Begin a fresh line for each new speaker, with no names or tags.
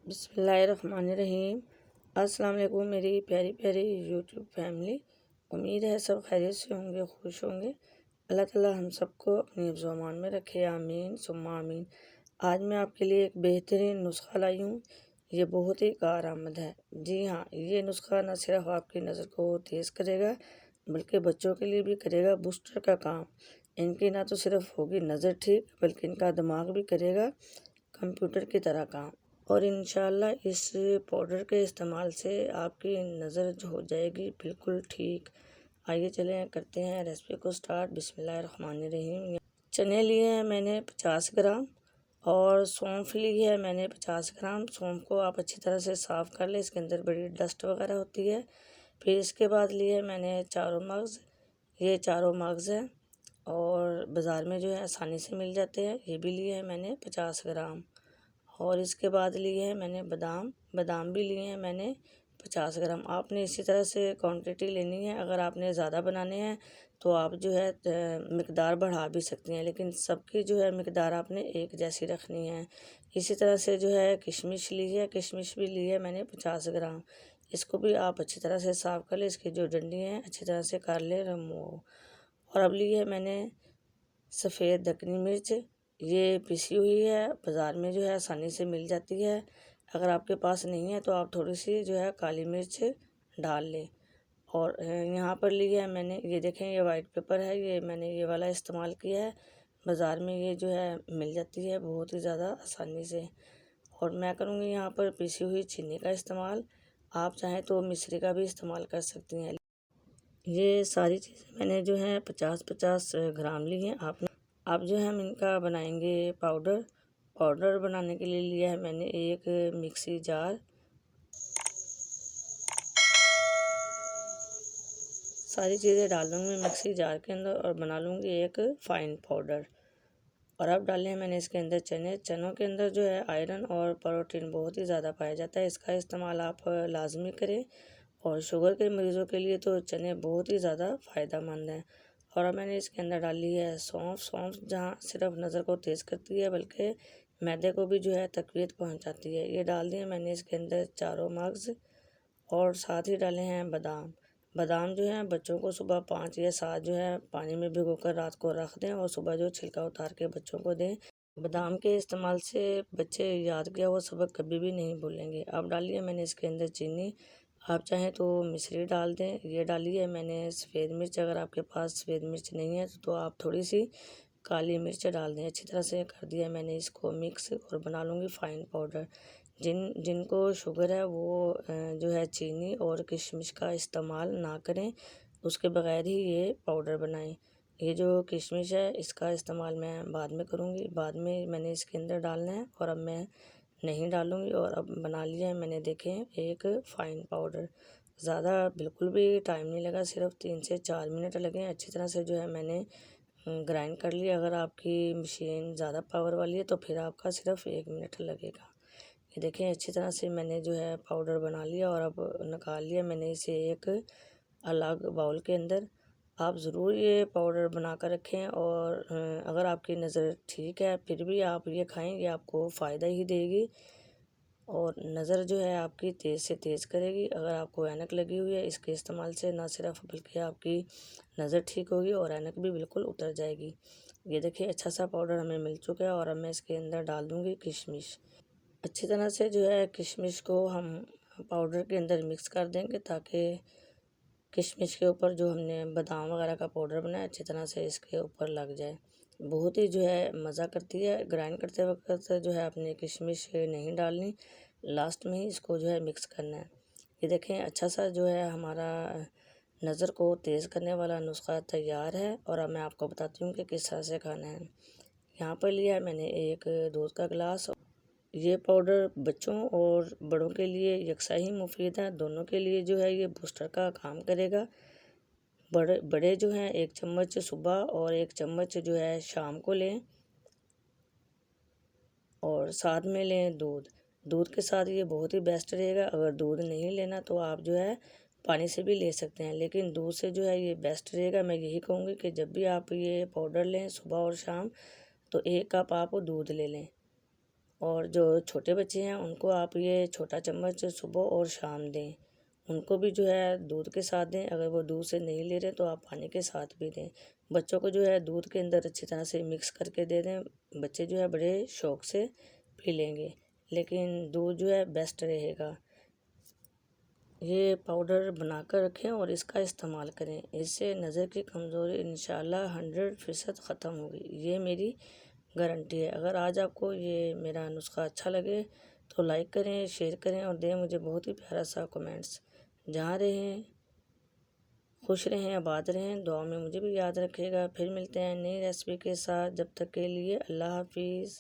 बिस्मिल्लाहिर्रहमानिर्रहीम। अस्सलाम वालेकुम मेरी प्यारी प्यारी यूट्यूब फैमिली। उम्मीद है सब खैरियत से होंगे, खुश होंगे। अल्लाह ताला हम सबको अपनी हिफ्ज़ व अमान में रखे, आमीन सुम्मा आमीन। आज मैं आपके लिए एक बेहतरीन नुस्खा लाई हूँ। ये बहुत ही कारआमद है। जी हाँ, ये नुस्खा न सिर्फ आपकी नज़र को तेज़ करेगा बल्कि बच्चों के लिए भी करेगा बूस्टर का काम। इनकी ना तो सिर्फ होगी नज़र ठीक बल्कि इनका दिमाग भी करेगा कंप्यूटर की तरह काम। और इंशाल्लाह इस पाउडर के इस्तेमाल से आपकी नज़र जो हो जाएगी बिल्कुल ठीक। आइए चलें करते हैं रेसिपी को स्टार्ट। बिस्मिल्लाहिर्रहमानिर्रहीम। चने लिए हैं मैंने 50 ग्राम और सौंफ ली है मैंने 50 ग्राम। सौंफ को आप अच्छी तरह से साफ़ कर लें, इसके अंदर बड़ी डस्ट वगैरह होती है। फिर इसके बाद लिए मैंने चारों मगज़। ये चारों मगज़ हैं और बाज़ार में जो है आसानी से मिल जाते हैं। ये भी लिए हैं मैंने 50 ग्राम। और इसके बाद लिए हैं मैंने बादाम। बादाम भी लिए हैं मैंने 50 ग्राम। आपने इसी तरह से क्वांटिटी लेनी है। अगर आपने ज़्यादा बनाने हैं तो आप जो है मिकदार बढ़ा भी सकती हैं, लेकिन सबकी जो है मिकदार आपने एक जैसी रखनी है। इसी तरह से जो है किशमिश ली है, किशमिश भी ली है मैंने 50 ग्राम। इसको भी आप अच्छी तरह से साफ़ कर लें, इसकी जो डंडी हैं अच्छी तरह से कर लें रिमूव। और अब ली है मैंने सफ़ेद दक्कनी मिर्च। ये पिसी हुई है, बाज़ार में जो है आसानी से मिल जाती है। अगर आपके पास नहीं है तो आप थोड़ी सी जो है काली मिर्च डाल लें। और यहाँ पर ली है मैंने, ये देखें ये वाइट पेपर है, ये मैंने ये वाला इस्तेमाल किया है। बाज़ार में ये जो है मिल जाती है बहुत ही ज़्यादा आसानी से। और मैं करूँगी यहाँ पर पिसी हुई चीनी का इस्तेमाल। आप चाहें तो मिश्री का भी इस्तेमाल कर सकती हैं। ये सारी चीज़ें मैंने जो है 50-50 ग्राम ली हैं। आप जो है हम इनका बनाएंगे पाउडर। पाउडर बनाने के लिए लिया है मैंने एक मिक्सी जार। सारी चीज़ें डाल दूँगी मिक्सी जार के अंदर और बना लूँगी एक फ़ाइन पाउडर। और अब डाले हैं मैंने इसके अंदर चने। चनों के अंदर जो है आयरन और प्रोटीन बहुत ही ज़्यादा पाया जाता है, इसका इस्तेमाल आप लाजमी करें। और शुगर के मरीज़ों के लिए तो चने बहुत ही ज़्यादा फ़ायदेमंद हैं। और अब मैंने इसके अंदर डाली है सौंफ। सौंफ जहाँ सिर्फ नज़र को तेज़ करती है बल्कि मैदे को भी जो है तकवीत पहुंचाती है। ये डाल दिए मैंने इसके अंदर चारों मगज़। और साथ ही डाले हैं बादाम। बादाम जो है बच्चों को सुबह 5 या 7 जो है पानी में भिगोकर रात को रख दें और सुबह जो छिलका उतार के बच्चों को दें। बादाम के इस्तेमाल से बच्चे याद किया वो सबक कभी भी नहीं भूलेंगे। अब डालिए मैंने इसके अंदर चीनी। आप चाहें तो मिश्री डाल दें। ये डाली है मैंने सफ़ेद मिर्च। अगर आपके पास सफ़ेद मिर्च नहीं है तो आप थोड़ी सी काली मिर्च डाल दें। अच्छी तरह से कर दिया मैंने इसको मिक्स और बना लूँगी फ़ाइन पाउडर। जिनको शुगर है वो जो है चीनी और किशमिश का इस्तेमाल ना करें, उसके बगैर ही ये पाउडर बनाएं। ये जो किशमिश है इसका इस्तेमाल मैं बाद में करूँगी, बाद में मैंने इसके अंदर डालना है और अब मैं नहीं डालूँगी। और अब बना लिया है मैंने, देखें एक फ़ाइन पाउडर। ज़्यादा बिल्कुल भी टाइम नहीं लगा, सिर्फ 3 से 4 मिनट लगे। अच्छी तरह से जो है मैंने ग्राइंड कर लिया। अगर आपकी मशीन ज़्यादा पावर वाली है तो फिर आपका सिर्फ 1 मिनट लगेगा। ये देखें अच्छी तरह से मैंने जो है पाउडर बना लिया और अब निकाल लिया मैंने इसे एक अलग बाउल के अंदर। आप ज़रूर ये पाउडर बना कर रखें और अगर आपकी नज़र ठीक है फिर भी आप ये खाएं, ये आपको फ़ायदा ही देगी और नज़र जो है आपकी तेज़ से तेज़ करेगी। अगर आपको ऐनक लगी हुई है इसके इस्तेमाल से ना सिर्फ बल्कि आपकी नज़र ठीक होगी और ऐनक भी बिल्कुल उतर जाएगी। ये देखिए अच्छा सा पाउडर हमें मिल चुका है और अब मैं इसके अंदर डाल दूँगी किशमिश। अच्छी तरह से जो है किशमिश को हम पाउडर के अंदर मिक्स कर देंगे ताकि किशमिश के ऊपर जो हमने बादाम वगैरह का पाउडर बनाया अच्छी तरह से इसके ऊपर लग जाए। बहुत ही जो है मज़ा करती है। ग्राइंड करते वक्त जो है अपने किशमिश नहीं डालनी, लास्ट में ही इसको जो है मिक्स करना है। ये देखें अच्छा सा जो है हमारा नज़र को तेज़ करने वाला नुस्खा तैयार है। और अब मैं आपको बताती हूँ कि किस तरह से खाना है। यहाँ पर लिया है मैंने एक दूध का गिलास। ये पाउडर बच्चों और बड़ों के लिए यकसा ही मुफीद है, दोनों के लिए जो है ये बूस्टर का काम करेगा। बड़े बड़े जो हैं 1 चम्मच सुबह और 1 चम्मच जो है शाम को लें और साथ में लें दूध। दूध के साथ ये बहुत ही बेस्ट रहेगा। अगर दूध नहीं लेना तो आप जो है पानी से भी ले सकते हैं, लेकिन दूध से जो है ये बेस्ट रहेगा। मैं यही कहूँगी कि जब भी आप ये पाउडर लें सुबह और शाम तो 1 कप आप दूध ले लें। और जो छोटे बच्चे हैं उनको आप ये छोटा चम्मच सुबह और शाम दें। उनको भी जो है दूध के साथ दें। अगर वो दूध से नहीं ले रहे तो आप पानी के साथ भी दें। बच्चों को जो है दूध के अंदर अच्छी तरह से मिक्स करके दे दें। बच्चे जो है बड़े शौक़ से पी लेंगे, लेकिन दूध जो है बेस्ट रहेगा। ये पाउडर बनाकर रखें और इसका इस्तेमाल करें। इससे नज़र की कमज़ोरी इंशाल्लाह 100% ख़त्म होगी, ये मेरी गारंटी है। अगर आज आपको ये मेरा नुस्खा अच्छा लगे तो लाइक करें, शेयर करें और दें मुझे बहुत ही प्यारा सा कमेंट्स। जहाँ रहें खुश रहें, आबाद रहें, दुआ में मुझे भी याद रखिएगा। फिर मिलते हैं नई रेसिपी के साथ। जब तक के लिए अल्लाह हाफिज़।